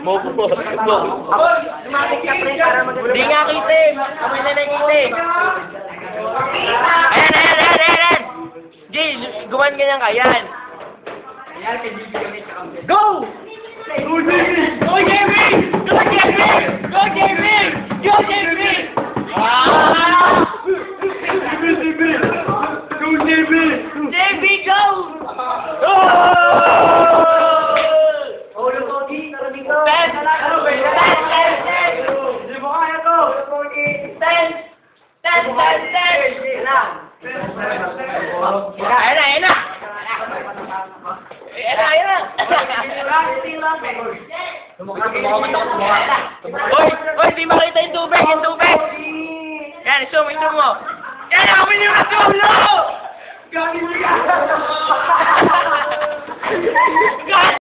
Mopo. Lumatik ka pre para maganda. Di nga kita eh. Kamay na nakita eh. Ayan. Jay, gumawan ganyan ka. Yan. Go! Go, Jamie! Go, Jamie! Go, Jamie! Go, Jamie! Go, Jamie! Ah! Go, Jamie! Jamie, go! Oh, yung Tony, narinig ko. Ten! Hindi mo kaya to. Ten! Ayan na! Hoy, di makita yung tubig! Yan, isum mo! Yan, amin yung asum, no! Gagawin mo yan!